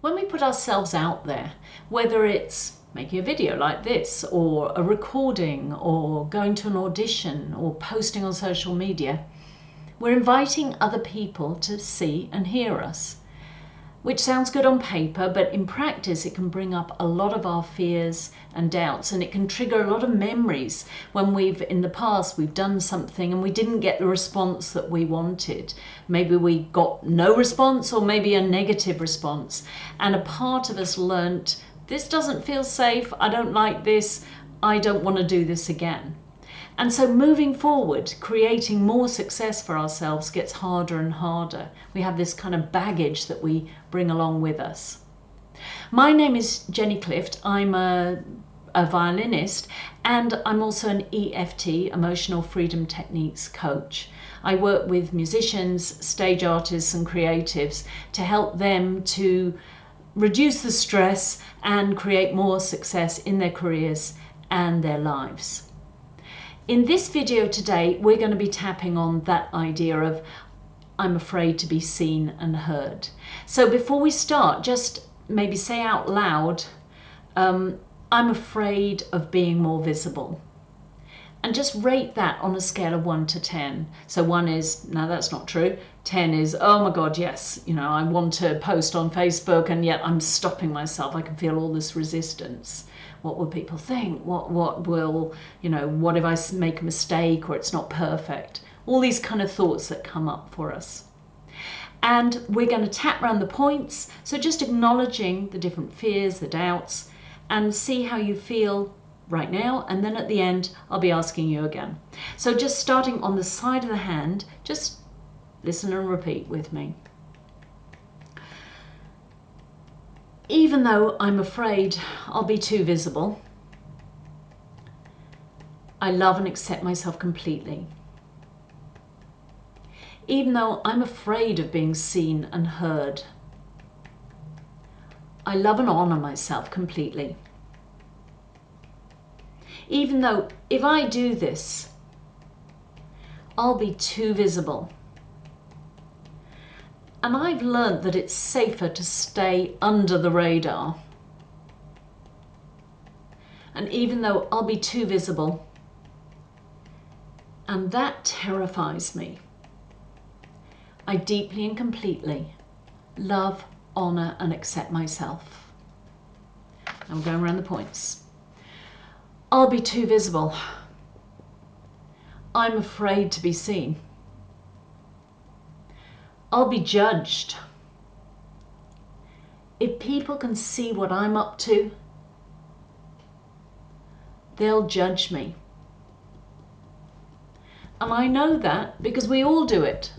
When we put ourselves out there, whether it's making a video like this, or a recording, or going to an audition, or posting on social media, we're inviting other people to see and hear us. Which sounds good on paper, but in practice it can bring up a lot of our fears and doubts, and it can trigger a lot of memories when in the past we've done something and we didn't get the response that we wanted. Maybe we got no response, or maybe a negative response, and a part of us learnt, this doesn't feel safe, I don't like this, I don't want to do this again. And so moving forward, creating more success for ourselves gets harder and harder. We have this kind of baggage that we bring along with us. My name is Jenny Clift. I'm a violinist, and I'm also an EFT, Emotional Freedom Techniques coach. I work with musicians, stage artists and creatives to help them to reduce the stress and create more success in their careers and their lives. In this video today, we're going to be tapping on that idea of I'm afraid to be seen and heard. So before we start, just maybe say out loud, I'm afraid of being more visible. And just rate that on a scale of 1 to 10. So 1 is, no, that's not true. 10 is, oh my God, yes, I want to post on Facebook and yet I'm stopping myself. I can feel all this resistance. What will people think? What will, what if I make a mistake or it's not perfect? All these kind of thoughts that come up for us. And we're going to tap around the points. So just acknowledging the different fears, the doubts, and see how you feel right now. And then at the end, I'll be asking you again. So just starting on the side of the hand, just listen and repeat with me. Even though I'm afraid I'll be too visible, I love and accept myself completely. Even though I'm afraid of being seen and heard, I love and honor myself completely. Even though if I do this, I'll be too visible. And I've learned that it's safer to stay under the radar. And even though I'll be too visible, and that terrifies me, I deeply and completely love, honor, and accept myself. I'm going around the points. I'll be too visible. I'm afraid to be seen. I'll be judged. If people can see what I'm up to, they'll judge me. And I know that because we all do it.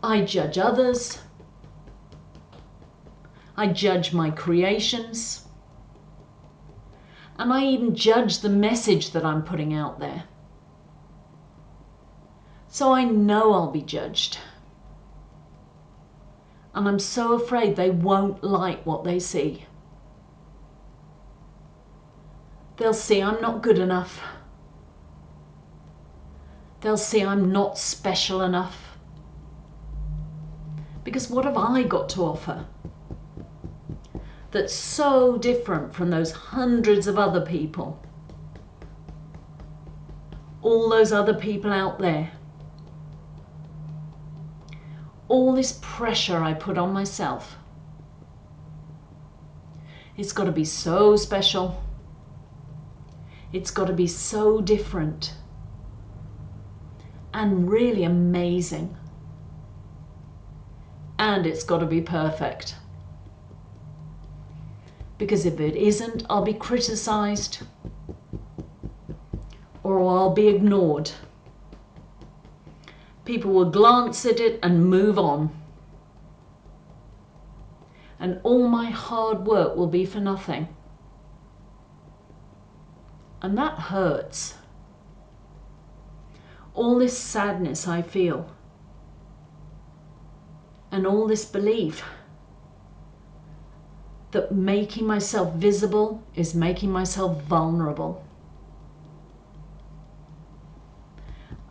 I judge others. I judge my creations. And I even judge the message that I'm putting out there. So I know I'll be judged. And I'm so afraid they won't like what they see. They'll see I'm not good enough. They'll see I'm not special enough. Because what have I got to offer that's so different from those hundreds of other people? All those other people out there. All this pressure I put on myself. It's got to be so special. It's got to be so different. And really amazing. And it's got to be perfect. Because if it isn't, I'll be criticized. Or I'll be ignored. People will glance at it and move on. And all my hard work will be for nothing. And that hurts. All this sadness I feel. And all this belief that making myself visible is making myself vulnerable.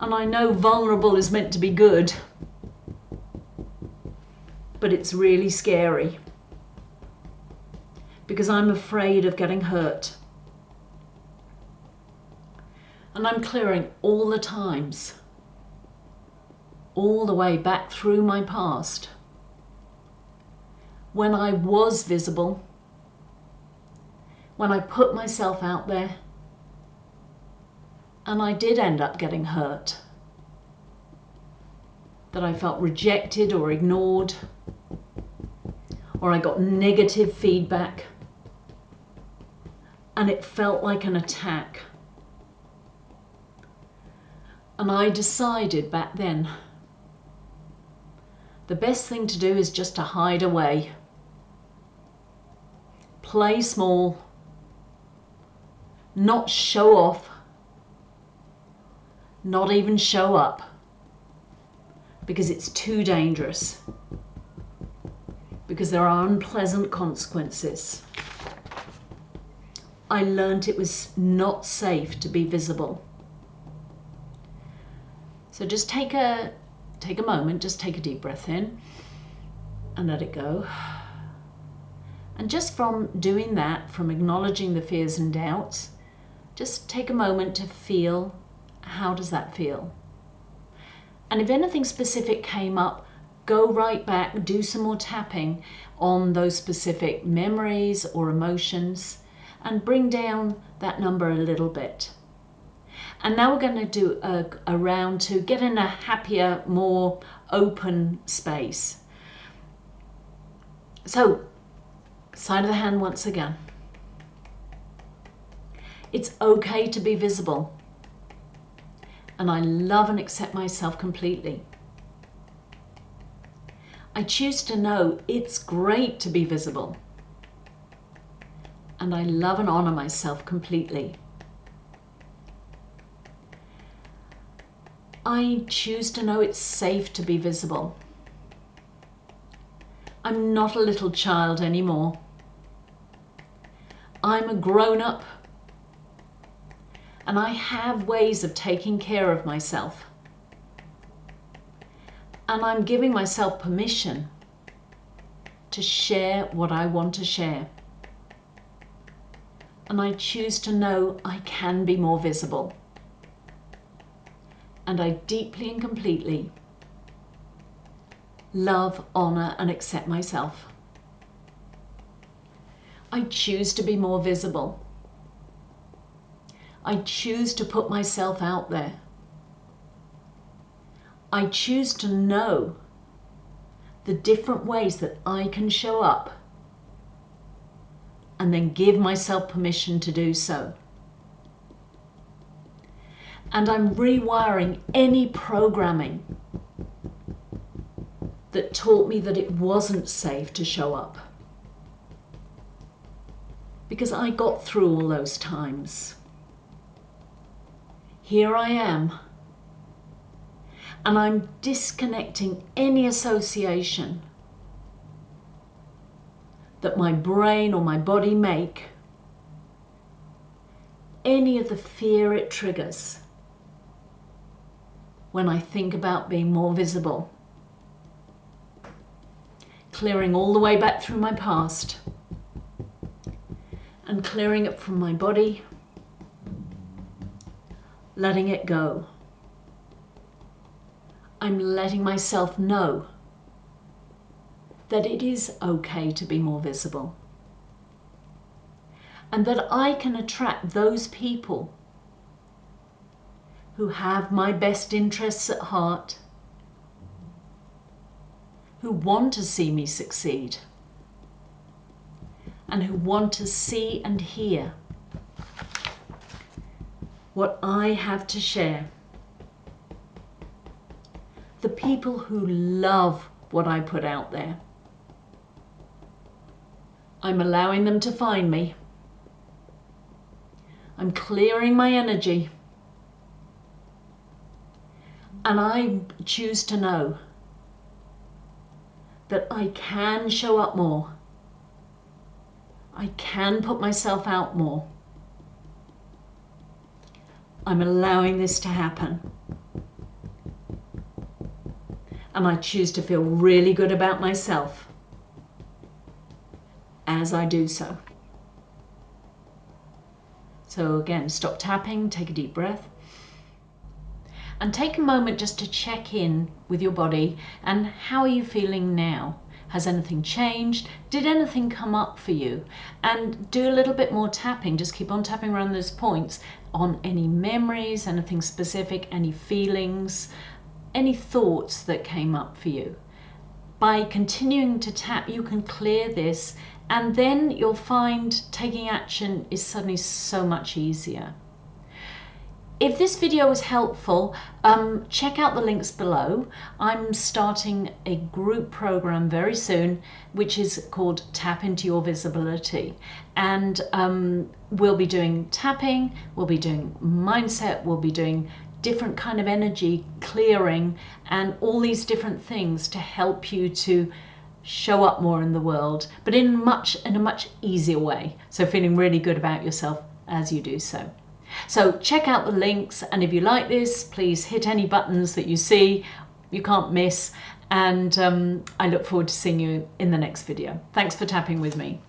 And I know vulnerable is meant to be good. but it's really scary because I'm afraid of getting hurt. And I'm clearing all the times, all the way back through my past, when I was visible, when I put myself out there, and I did end up getting hurt, that I felt rejected or ignored, or I got negative feedback, and it felt like an attack. And I decided back then, the best thing to do is just to hide away. Play small, not show off, not even show up, because it's too dangerous, because there are unpleasant consequences. I learned it was not safe to be visible. So just take a moment, just take a deep breath in and let it go. And just from doing that, from acknowledging the fears and doubts, just take a moment to feel, how does that feel? And if anything specific came up, go right back, do some more tapping on those specific memories or emotions and bring down that number a little bit. And now we're going to do a round to get in a happier, more open space. So, side of the hand once again. It's okay to be visible. And I love and accept myself completely. I choose to know it's great to be visible. And I love and honor myself completely. I choose to know it's safe to be visible. I'm not a little child anymore. I'm a grown-up, and I have ways of taking care of myself. And I'm giving myself permission to share what I want to share. And I choose to know I can be more visible. And I deeply and completely love, honor, and accept myself. I choose to be more visible. I choose to put myself out there. I choose to know the different ways that I can show up and then give myself permission to do so. And I'm rewiring any programming that taught me that it wasn't safe to show up. Because I got through all those times. Here I am. And I'm disconnecting any association that my brain or my body make, any of the fear it triggers when I think about being more visible. Clearing all the way back through my past and clearing it from my body, letting it go. I'm letting myself know that it is okay to be more visible and that I can attract those people who have my best interests at heart, who want to see me succeed, and who want to see and hear what I have to share. The people who love what I put out there. I'm allowing them to find me. I'm clearing my energy. And I choose to know that I can show up more. I can put myself out more. I'm allowing this to happen. and I choose to feel really good about myself as I do so. So again, stop tapping, take a deep breath, and take a moment just to check in with your body and how are you feeling now? Has anything changed? Did anything come up for you? And do a little bit more tapping, just keep on tapping around those points on any memories, anything specific, any feelings, any thoughts that came up for you. By continuing to tap, you can clear this, and then you'll find taking action is suddenly so much easier. If this video was helpful, check out the links below. I'm starting a group program very soon, which is called Tap Into Your Visibility. And we'll be doing tapping, we'll be doing mindset, we'll be doing different kind of energy clearing, and all these different things to help you to show up more in the world, but in a much easier way. So feeling really good about yourself as you do so. So check out the links, and if you like this, please hit any buttons that you see, you can't miss, and I look forward to seeing you in the next video. Thanks for tapping with me.